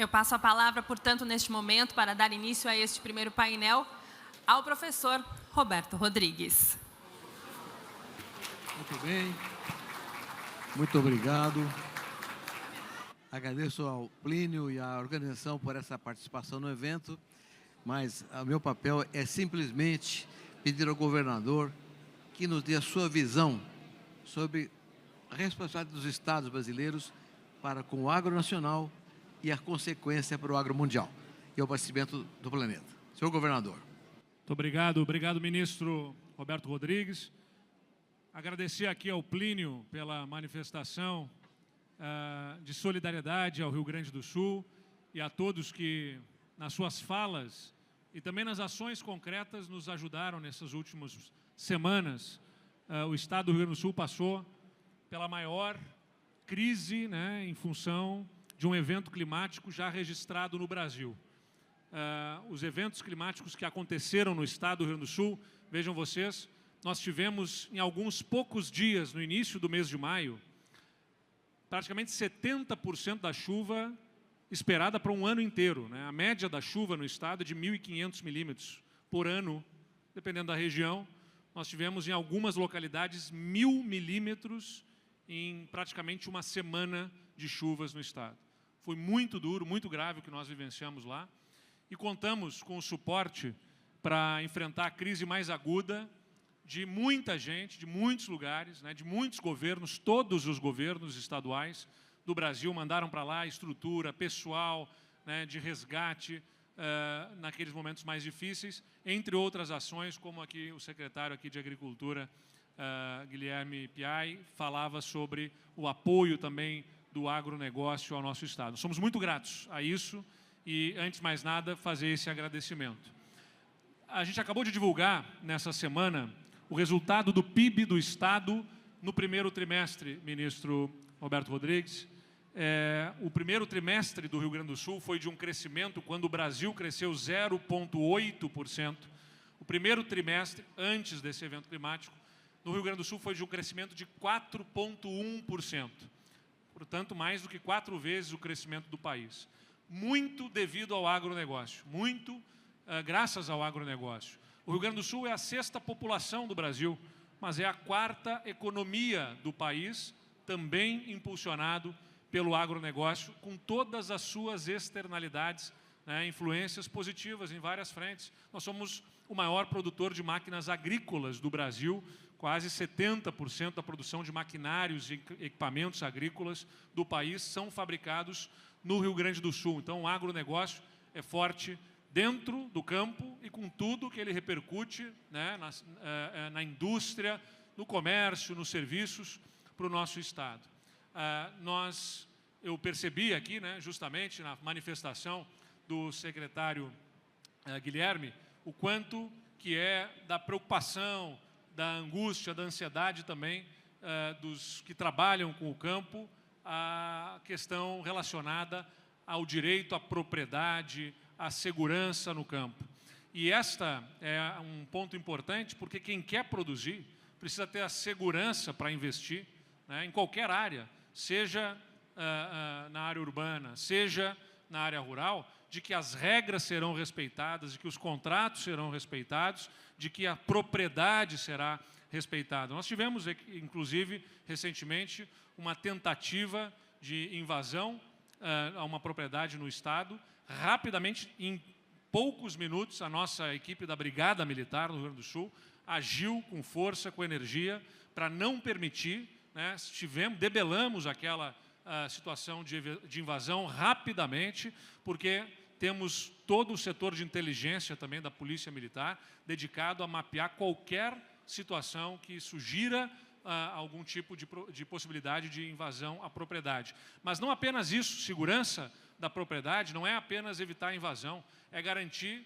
Eu passo a palavra, portanto, neste momento, para dar início a este primeiro painel, ao professor Roberto Rodrigues. Muito bem. Muito obrigado. Agradeço ao Plínio e à organização por essa participação no evento, mas o meu papel é simplesmente pedir ao governador que nos dê a sua visão sobre a responsabilidade dos estados brasileiros para com o agro nacional e a consequência para o agro mundial e o abastecimento do planeta. Senhor governador. Muito obrigado, ministro Roberto Rodrigues. Agradecer aqui ao Plínio pela manifestação de solidariedade ao Rio Grande do Sul e a todos que, nas suas falas e também nas ações concretas, nos ajudaram nessas últimas semanas. O Estado do Rio Grande do Sul passou pela maior crise, em função de um evento climático já registrado no Brasil. Os eventos climáticos que aconteceram no Estado do Rio Grande do Sul, vejam vocês, nós tivemos em alguns poucos dias, no início do mês de maio, praticamente 70% da chuva esperada para um ano inteiro. A média da chuva no estado é de 1.500 milímetros por ano, dependendo da região. Nós tivemos em algumas localidades 1.000 milímetros em praticamente uma semana de chuvas no estado. Foi muito duro, muito grave o que nós vivenciamos lá. E contamos com o suporte para enfrentar a crise mais aguda de muita gente, de muitos lugares, de muitos governos. Todos os governos estaduais do Brasil mandaram para lá estrutura, pessoal, de resgate naqueles momentos mais difíceis, entre outras ações, como aqui o secretário aqui de Agricultura, Guilherme Piai, falava sobre o apoio também do agronegócio ao nosso estado. Somos muito gratos a isso e, antes de mais nada, fazer esse agradecimento. A gente acabou de divulgar, nessa semana, o resultado do PIB do estado no primeiro trimestre, ministro Roberto Rodrigues. O primeiro trimestre do Rio Grande do Sul foi de um crescimento, quando o Brasil cresceu 0,8%. O primeiro trimestre, antes desse evento climático, no Rio Grande do Sul foi de um crescimento de 4,1%. Portanto, mais do que 4 vezes o crescimento do país. Muito devido ao agronegócio, muito graças ao agronegócio. O Rio Grande do Sul é a 6ª população do Brasil, mas é a 4ª economia do país, também impulsionado pelo agronegócio, com todas as suas externalidades, influências positivas em várias frentes. Nós somos o maior produtor de máquinas agrícolas do Brasil, quase 70% da produção de maquinários e equipamentos agrícolas do país são fabricados no Rio Grande do Sul. Então, o agronegócio é forte dentro do campo e com tudo que ele repercute na indústria, no comércio, nos serviços para o nosso estado. Eu percebi aqui, justamente na manifestação do secretário Guilherme, o quanto que é da preocupação, da angústia, da ansiedade também dos que trabalham com o campo, a questão relacionada ao direito à propriedade, à segurança no campo. E esta é um ponto importante, porque quem quer produzir precisa ter a segurança para investir, em qualquer área, seja na área urbana, seja na área rural, de que as regras serão respeitadas, de que os contratos serão respeitados, de que a propriedade será respeitada. Nós tivemos, inclusive, recentemente, uma tentativa de invasão a uma propriedade no estado. Rapidamente, em poucos minutos, a nossa equipe da Brigada Militar do Rio Grande do Sul agiu com força, com energia, para não permitir, debelamos aquela situação de invasão rapidamente, porque temos todo o setor de inteligência também da Polícia Militar dedicado a mapear qualquer situação que sugira algum tipo de possibilidade de invasão à propriedade. Mas não apenas isso, segurança da propriedade não é apenas evitar a invasão, é garantir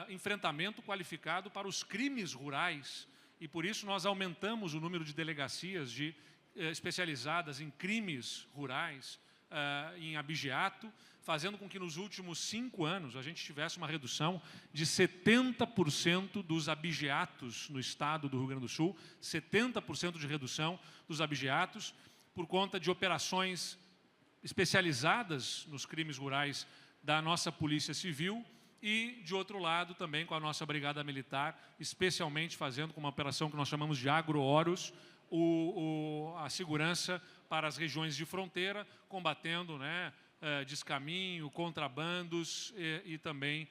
enfrentamento qualificado para os crimes rurais. E por isso nós aumentamos o número de delegacias especializadas em crimes rurais, em abigeato, fazendo com que nos últimos 5 anos a gente tivesse uma redução de 70% dos abigeatos no estado do Rio Grande do Sul, 70% de redução dos abigeatos, por conta de operações especializadas nos crimes rurais da nossa Polícia Civil e, de outro lado, também com a nossa Brigada Militar, especialmente fazendo com uma operação que nós chamamos de Agro-Oros, a segurança para as regiões de fronteira, combatendo, né, descaminho, contrabandos e também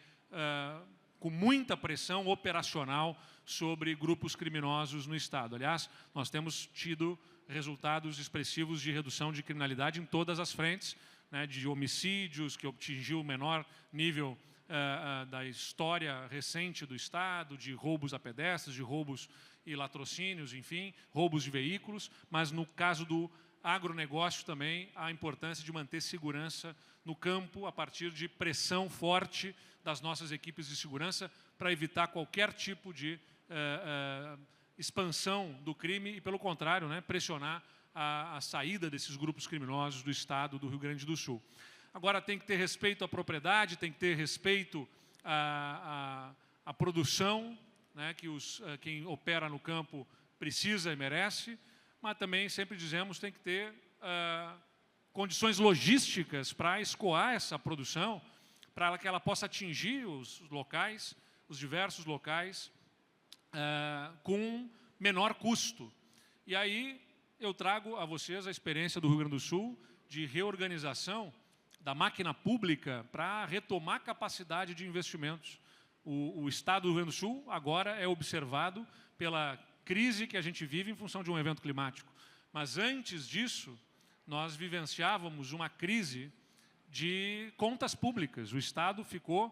com muita pressão operacional sobre grupos criminosos no Estado. Aliás, nós temos tido resultados expressivos de redução de criminalidade em todas as frentes, né, de homicídios, que atingiu o menor nível da história recente do Estado, de roubos a pedestres, de roubos e latrocínios, enfim, roubos de veículos, mas no caso do agronegócio também a importância de manter segurança no campo a partir de pressão forte das nossas equipes de segurança para evitar qualquer tipo de expansão do crime e, pelo contrário, né, pressionar a saída desses grupos criminosos do Estado do Rio Grande do Sul. Agora, tem que ter respeito à propriedade, tem que ter respeito à produção, né, que quem opera no campo precisa e merece, mas também, sempre dizemos, tem que ter condições logísticas para escoar essa produção, para que ela possa atingir os locais, os diversos locais, com menor custo. E aí eu trago a vocês a experiência do Rio Grande do Sul de reorganização da máquina pública para retomar a capacidade de investimentos. O Estado do Rio Grande do Sul agora é observado pela crise que a gente vive em função de um evento climático. Mas antes disso, nós vivenciávamos uma crise de contas públicas. O Estado ficou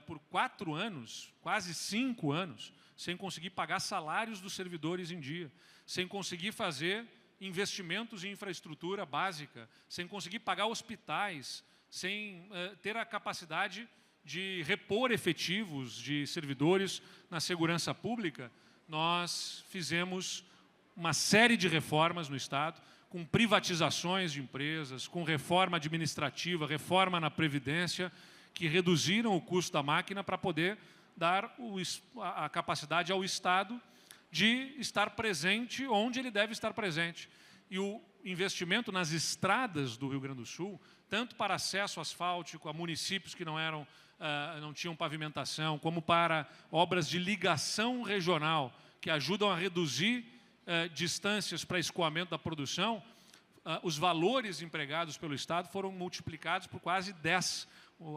por 4 anos, quase 5 anos, sem conseguir pagar salários dos servidores em dia, sem conseguir fazer investimentos em infraestrutura básica, sem conseguir pagar hospitais, sem ter a capacidade de repor efetivos de servidores na segurança pública. Nós fizemos uma série de reformas no Estado, com privatizações de empresas, com reforma administrativa, reforma na Previdência, que reduziram o custo da máquina para poder dar a capacidade ao Estado de estar presente onde ele deve estar presente. E o investimento nas estradas do Rio Grande do Sul, tanto para acesso asfáltico a municípios que não tinham pavimentação, como para obras de ligação regional, que ajudam a reduzir distâncias para escoamento da produção, os valores empregados pelo Estado foram multiplicados por quase 10. O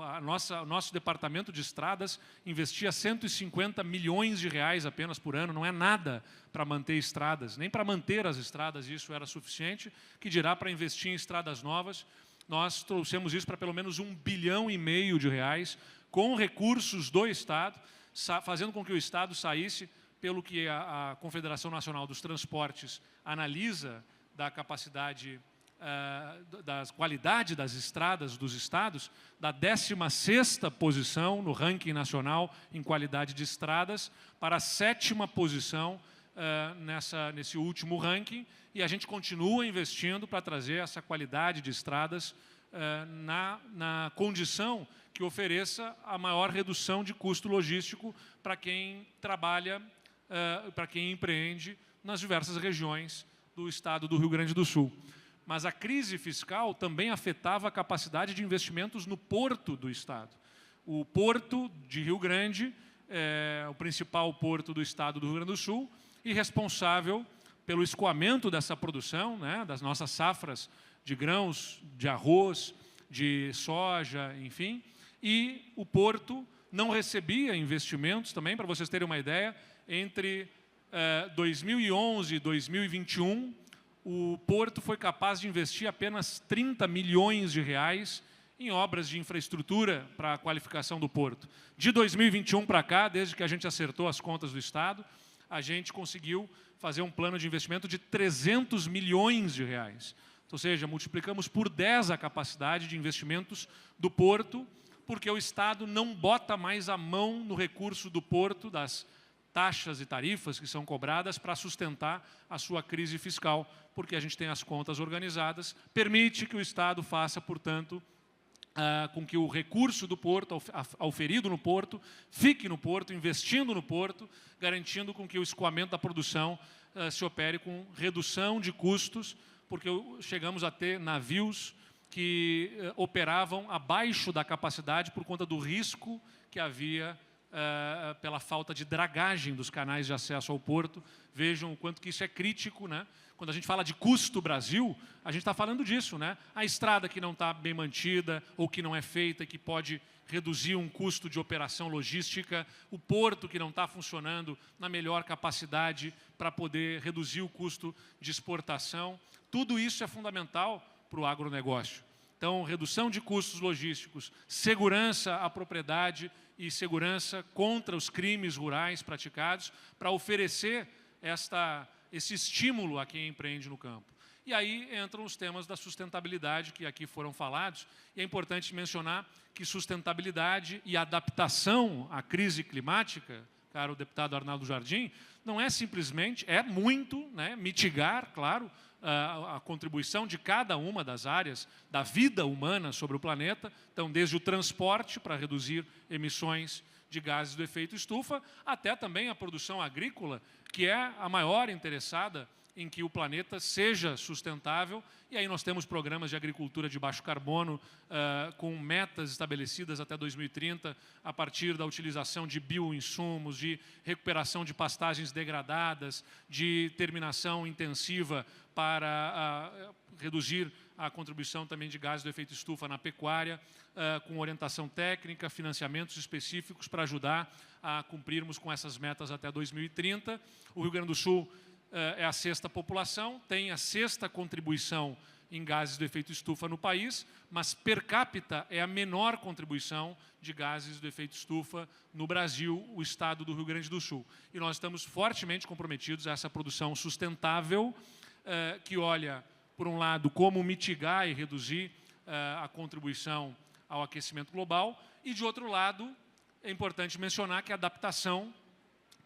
nosso departamento de estradas investia 150 milhões de reais apenas por ano, não é nada para manter estradas, nem para manter as estradas isso era suficiente, que dirá para investir em estradas novas. Nós trouxemos isso para pelo menos R$1,5 bilhão de reais, com recursos do Estado, fazendo com que o Estado saísse, pelo que a Confederação Nacional dos Transportes analisa da capacidade, da qualidade das estradas dos estados, da 16ª posição no ranking nacional em qualidade de estradas para a 7ª posição nesse último ranking, e a gente continua investindo para trazer essa qualidade de estradas na condição que ofereça a maior redução de custo logístico para quem trabalha, para quem empreende nas diversas regiões do Estado do Rio Grande do Sul. Mas a crise fiscal também afetava a capacidade de investimentos no porto do Estado. O porto de Rio Grande é o principal porto do Estado do Rio Grande do Sul e responsável pelo escoamento dessa produção, né, das nossas safras de grãos, de arroz, de soja, enfim. E o porto não recebia investimentos também, para vocês terem uma ideia, entre 2011 e 2021, o Porto foi capaz de investir apenas 30 milhões de reais em obras de infraestrutura para a qualificação do Porto. De 2021 para cá, desde que a gente acertou as contas do Estado, a gente conseguiu fazer um plano de investimento de 300 milhões de reais. Ou seja, multiplicamos por 10 a capacidade de investimentos do Porto, porque o Estado não bota mais a mão no recurso do Porto, das taxas e tarifas que são cobradas para sustentar a sua crise fiscal, porque a gente tem as contas organizadas, permite que o Estado faça, portanto, com que o recurso do Porto, auferido no Porto, fique no Porto, investindo no Porto, garantindo com que o escoamento da produção se opere com redução de custos, porque chegamos a ter navios que operavam abaixo da capacidade por conta do risco que havia pela falta de dragagem dos canais de acesso ao porto. Vejam o quanto que isso é crítico, né? Quando a gente fala de custo Brasil, a gente está falando disso, né? A estrada que não está bem mantida ou que não é feita, que pode reduzir um custo de operação logística, o porto que não está funcionando na melhor capacidade para poder reduzir o custo de exportação. Tudo isso é fundamental para o agronegócio. Então, redução de custos logísticos, segurança à propriedade e segurança contra os crimes rurais praticados para oferecer esse estímulo a quem empreende no campo. E aí entram os temas da sustentabilidade que aqui foram falados, e é importante mencionar que sustentabilidade e adaptação à crise climática, caro deputado Arnaldo Jardim, não é simplesmente, é muito, né, mitigar, claro, a contribuição de cada uma das áreas da vida humana sobre o planeta, então desde o transporte para reduzir emissões de gases do efeito estufa, até também a produção agrícola, que é a maior interessada em que o planeta seja sustentável. E aí nós temos programas de agricultura de baixo carbono com metas estabelecidas até 2030, a partir da utilização de bioinsumos, de recuperação de pastagens degradadas, de terminação intensiva para reduzir a contribuição também de gases do efeito estufa na pecuária, com orientação técnica, financiamentos específicos para ajudar a cumprirmos com essas metas até 2030. O Rio Grande do Sul é a 6ª população, tem a 6ª contribuição em gases do efeito estufa no país, mas per capita é a menor contribuição de gases do efeito estufa no Brasil, o estado do Rio Grande do Sul. E nós estamos fortemente comprometidos a essa produção sustentável, que olha, por um lado, como mitigar e reduzir a contribuição ao aquecimento global, e, de outro lado, é importante mencionar que a adaptação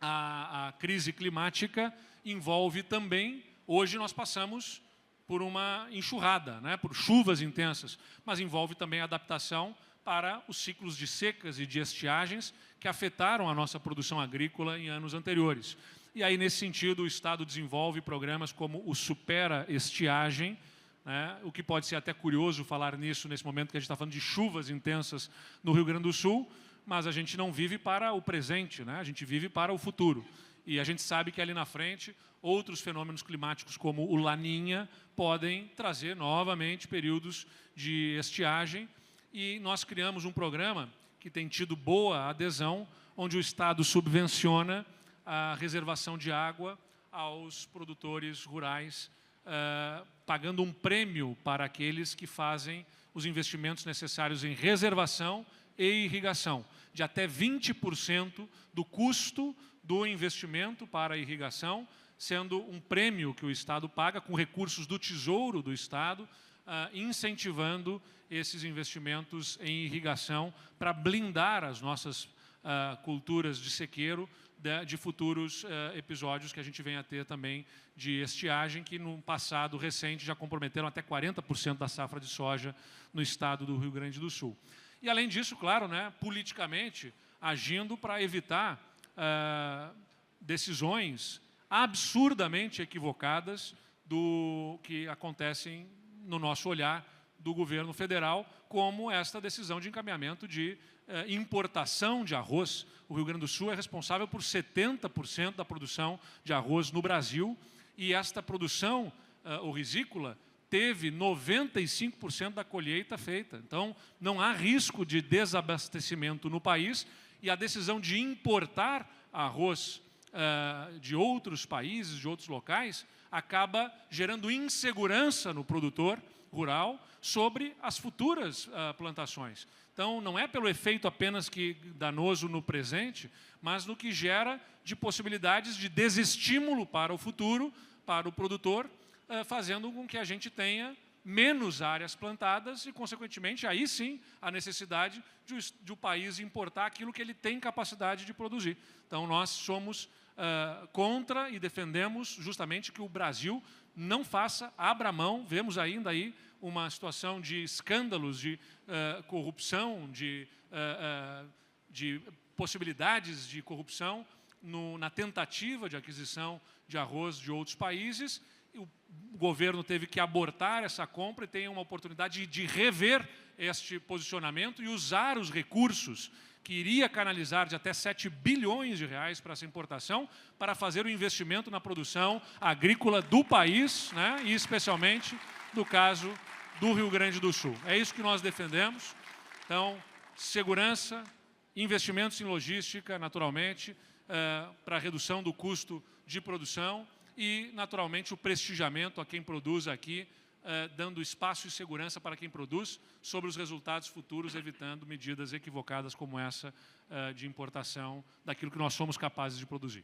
à crise climática envolve também, hoje nós passamos por uma enxurrada, né, por chuvas intensas, mas envolve também a adaptação para os ciclos de secas e de estiagens que afetaram a nossa produção agrícola em anos anteriores. E aí, nesse sentido, o Estado desenvolve programas como o Supera Estiagem, né, o que pode ser até curioso falar nisso nesse momento que a gente está falando de chuvas intensas no Rio Grande do Sul, mas a gente não vive para o presente, né, a gente vive para o futuro. E a gente sabe que ali na frente, outros fenômenos climáticos como o Laninha podem trazer novamente períodos de estiagem. E nós criamos um programa que tem tido boa adesão, onde o Estado subvenciona a reservação de água aos produtores rurais, pagando um prêmio para aqueles que fazem os investimentos necessários em reservação e irrigação, de até 20% do custo do investimento para a irrigação, sendo um prêmio que o Estado paga com recursos do Tesouro do Estado, incentivando esses investimentos em irrigação para blindar as nossas culturas de sequeiro de futuros episódios que a gente vem a ter também de estiagem, que no passado recente já comprometeram até 40% da safra de soja no estado do Rio Grande do Sul. E além disso, claro, né, politicamente, agindo para evitar decisões absurdamente equivocadas do que acontecem no nosso olhar do governo federal, como esta decisão de encaminhamento de importação de arroz. O Rio Grande do Sul é responsável por 70% da produção de arroz no Brasil, e esta produção horrícola teve 95% da colheita feita. Então, não há risco de desabastecimento no país, e a decisão de importar arroz de outros países, de outros locais, acaba gerando insegurança no produtor rural sobre as futuras plantações. Então, não é pelo efeito apenas que danoso no presente, mas no que gera de possibilidades de desestímulo para o futuro, para o produtor, fazendo com que a gente tenha menos áreas plantadas e, consequentemente, aí sim, a necessidade de o país importar aquilo que ele tem capacidade de produzir. Então, nós somos contra e defendemos justamente que o Brasil não faça, abra mão. Vemos ainda aí uma situação de escândalos, de corrupção, de possibilidades de corrupção na tentativa de aquisição de arroz de outros países, o governo teve que abortar essa compra e tem uma oportunidade de rever este posicionamento e usar os recursos que iria canalizar de até 7 bilhões de reais para essa importação, para fazer o investimento na produção agrícola do país, né, e especialmente no caso do Rio Grande do Sul. É isso que nós defendemos. Então, segurança, investimentos em logística, naturalmente, para a redução do custo de produção e, naturalmente, o prestigiamento a quem produz aqui, dando espaço e segurança para quem produz sobre os resultados futuros, evitando medidas equivocadas como essa de importação daquilo que nós somos capazes de produzir.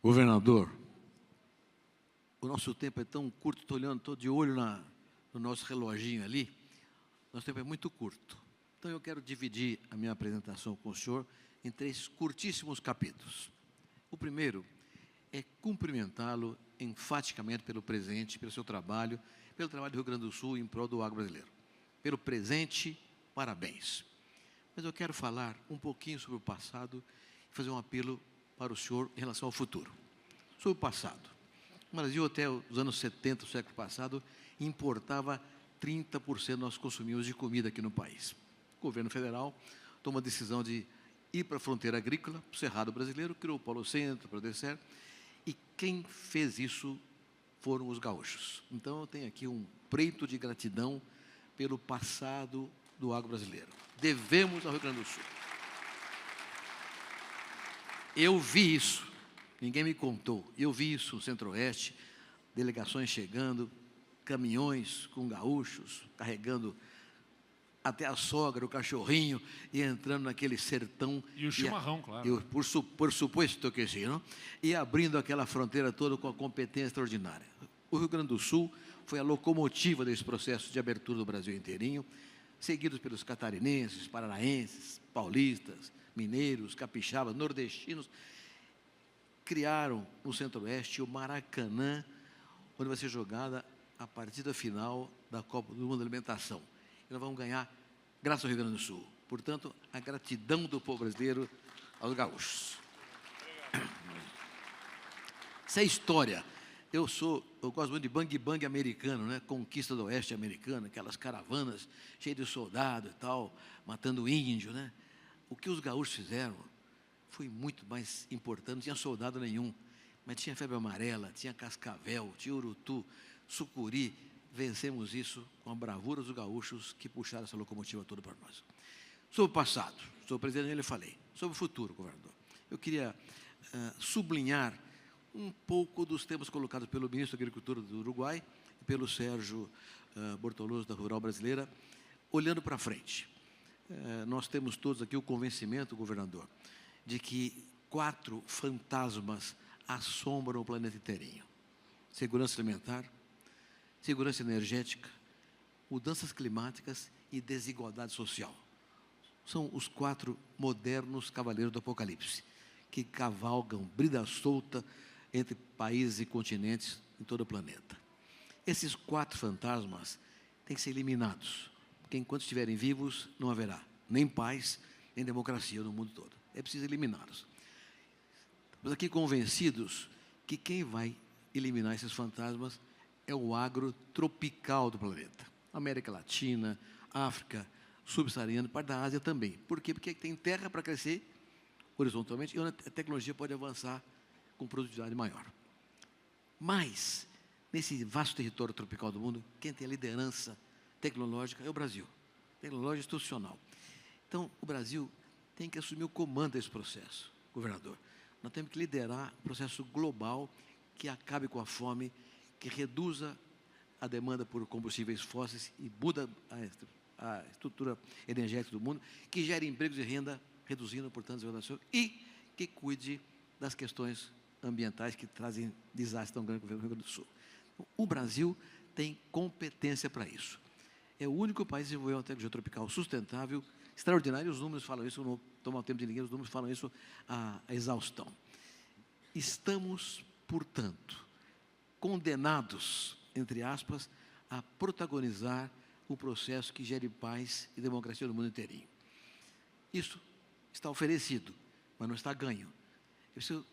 Governador, o nosso tempo é tão curto, estou olhando, estou de olho no nosso reloginho ali, nosso tempo é muito curto. Então, eu quero dividir a minha apresentação com o senhor em 3 curtíssimos capítulos. O primeiro é cumprimentá-lo enfaticamente pelo presente, pelo seu trabalho, pelo trabalho do Rio Grande do Sul em prol do agro brasileiro. Pelo presente, parabéns. Mas eu quero falar um pouquinho sobre o passado e fazer um apelo para o senhor em relação ao futuro. Sobre o passado. O Brasil, até os anos 70 do século passado, importava 30% que nós consumimos de comida aqui no país. O governo federal tomou a decisão de ir para a fronteira agrícola, para o Cerrado brasileiro, criou o Polo Centro, o Prodecer, e quem fez isso foram os gaúchos. Então, eu tenho aqui um preito de gratidão pelo passado do agro brasileiro. Devemos ao Rio Grande do Sul. Eu vi isso, ninguém me contou, eu vi isso no Centro-Oeste, delegações chegando, caminhões com gaúchos, carregando até a sogra, o cachorrinho, e entrando naquele sertão. E o chimarrão, claro. Por supuesto que sim, não? E abrindo aquela fronteira toda com a competência extraordinária. O Rio Grande do Sul foi a locomotiva desse processo de abertura do Brasil inteirinho, seguidos pelos catarinenses, paranaenses, paulistas, mineiros, capixabas, nordestinos. Criaram no Centro-Oeste o Maracanã, onde vai ser jogada a partida final da Copa do Mundo da Alimentação. E nós vamos ganhar graças ao Rio Grande do Sul. Portanto, a gratidão do povo brasileiro aos gaúchos. Essa é a história. Eu gosto muito de bang-bang americano, né? Conquista do Oeste americano, aquelas caravanas cheias de soldado e tal, matando índio, né? O que os gaúchos fizeram foi muito mais importante. Não tinha soldado nenhum, mas tinha febre amarela, tinha cascavel, tinha urutu, sucuri. Vencemos isso com a bravura dos gaúchos que puxaram essa locomotiva toda para nós. Sobre o passado, sobre o presidente, eu falei. Sobre o futuro, governador. Eu queria sublinhar um pouco dos temas colocados pelo ministro da Agricultura do Uruguai e pelo Sérgio Bortoloso, da Rural Brasileira, olhando para frente. Nós temos todos aqui o convencimento, governador, de que 4 fantasmas assombram o planeta inteirinho. Segurança alimentar, segurança energética, mudanças climáticas e desigualdade social. São os 4 modernos cavaleiros do Apocalipse, que cavalgam, brida solta entre países e continentes em todo o planeta. Esses 4 fantasmas têm que ser eliminados, porque enquanto estiverem vivos, não haverá nem paz, nem democracia no mundo todo. É preciso eliminá-los. Estamos aqui convencidos que quem vai eliminar esses fantasmas é o agro tropical do planeta. América Latina, África, subsaariana, parte da Ásia também. Por quê? Porque tem terra para crescer horizontalmente e onde a tecnologia pode avançar com produtividade maior. Mas, nesse vasto território tropical do mundo, quem tem a liderança tecnológica é o Brasil. Tecnológica institucional. Então, o Brasil tem que assumir o comando desse processo, governador. Nós temos que liderar um processo global que acabe com a fome, que reduza a demanda por combustíveis fósseis e muda a estrutura energética do mundo, que gere empregos e renda, reduzindo, portanto, a desigualdade e que cuide das questões ambientais que trazem desastres tão grandes no Rio Grande do Sul. O Brasil tem competência para isso. É o único país que desenvolveu uma tecnologia tropical sustentável, extraordinária, e os números falam isso, não vou tomar o tempo de ninguém, os números falam isso a exaustão. Estamos, portanto, condenados, entre aspas, a protagonizar o processo que gere paz e democracia no mundo inteirinho. Isso está oferecido, mas não está ganho. Eu preciso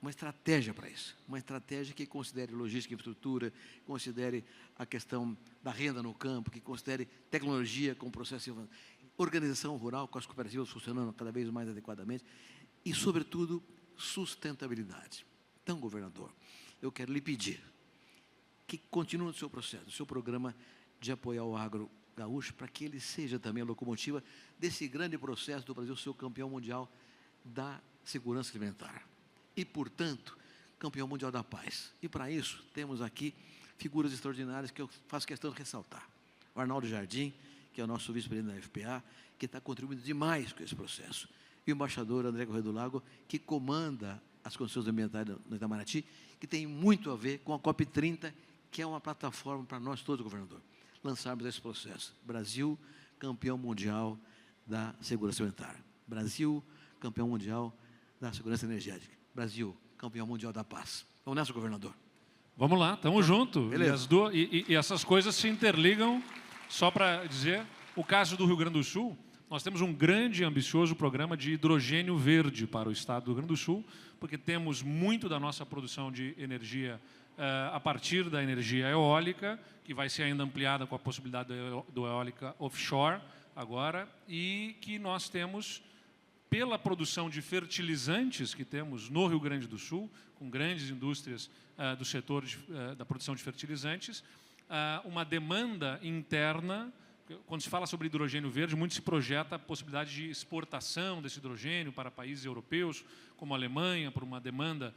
uma estratégia para isso, uma estratégia que considere logística e infraestrutura, considere a questão da renda no campo, que considere tecnologia com processo de organização rural, com as cooperativas funcionando cada vez mais adequadamente e, sobretudo, sustentabilidade. Então, governador, eu quero lhe pedir que continue no seu processo, no seu programa de apoiar o agro gaúcho, para que ele seja também a locomotiva desse grande processo do Brasil ser o campeão mundial da segurança alimentar. E, portanto, campeão mundial da paz. E, para isso, temos aqui figuras extraordinárias que eu faço questão de ressaltar. O Arnaldo Jardim, que é o nosso vice-presidente da FPA, que está contribuindo demais com esse processo. E o embaixador André Corrêa do Lago, que comanda as condições ambientais no Itamaraty, que tem muito a ver com a COP30, que é uma plataforma para nós todos, governador, lançarmos esse processo. Brasil, campeão mundial da segurança alimentar. Brasil, campeão mundial da segurança energética. Brasil, campeão mundial da paz. Vamos nessa, governador? Vamos lá, estamos juntos. Beleza. E essas coisas se interligam, só para dizer, o caso do Rio Grande do Sul, nós temos um grande e ambicioso programa de hidrogênio verde para o estado do Rio Grande do Sul, porque temos muito da nossa produção de energia a partir da energia eólica, que vai ser ainda ampliada com a possibilidade do eólica offshore agora, e que nós temos pela produção de fertilizantes que temos no Rio Grande do Sul, com grandes indústrias do setor da produção de fertilizantes, uma demanda interna. Quando se fala sobre hidrogênio verde, muito se projeta a possibilidade de exportação desse hidrogênio para países europeus, como a Alemanha, por uma demanda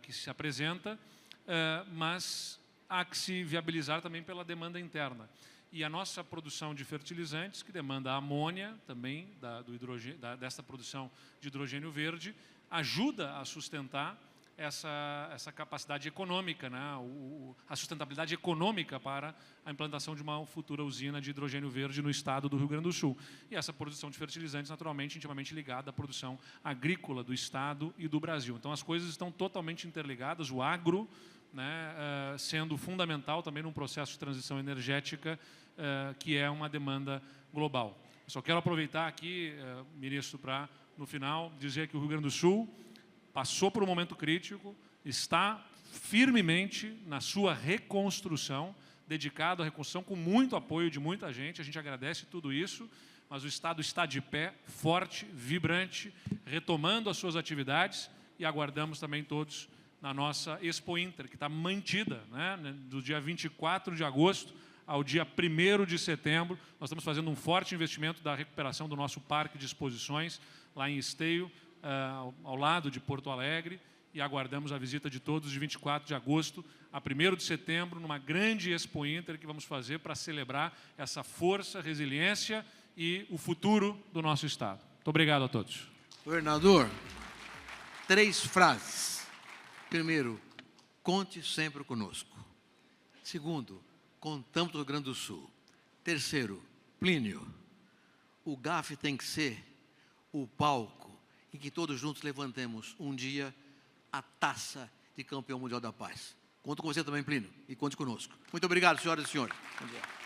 que se apresenta, mas há que se viabilizar também pela demanda interna. E a nossa produção de fertilizantes, que demanda a amônia também, dessa produção de hidrogênio verde, ajuda a sustentar essa capacidade econômica, né? A sustentabilidade econômica para a implantação de uma futura usina de hidrogênio verde no estado do Rio Grande do Sul. E essa produção de fertilizantes, naturalmente, intimamente ligada à produção agrícola do estado e do Brasil. Então, as coisas estão totalmente interligadas, o agro, né, sendo fundamental também num processo de transição energética que é uma demanda global. Eu só quero aproveitar aqui, ministro, para, no final, dizer que o Rio Grande do Sul passou por um momento crítico, está firmemente na sua reconstrução, dedicado à reconstrução, com muito apoio de muita gente. A gente agradece tudo isso, mas o Estado está de pé, forte, vibrante, retomando as suas atividades, e aguardamos também todos na nossa Expo Inter, que está mantida, né, do dia 24 de agosto ao dia 1º de setembro. Nós estamos fazendo um forte investimento da recuperação do nosso parque de exposições, lá em Esteio, ao lado de Porto Alegre, e aguardamos a visita de todos de 24 de agosto a 1º de setembro, numa grande Expo Inter que vamos fazer para celebrar essa força, resiliência e o futuro do nosso Estado. Muito obrigado a todos. Governador, 3 frases. Primeiro, conte sempre conosco. Segundo, contamos do Rio Grande do Sul. Terceiro, Plínio, o GAF tem que ser o palco em que todos juntos levantemos um dia a taça de campeão mundial da paz. Conto com você também, Plínio, e conte conosco. Muito obrigado, senhoras e senhores. Bom dia.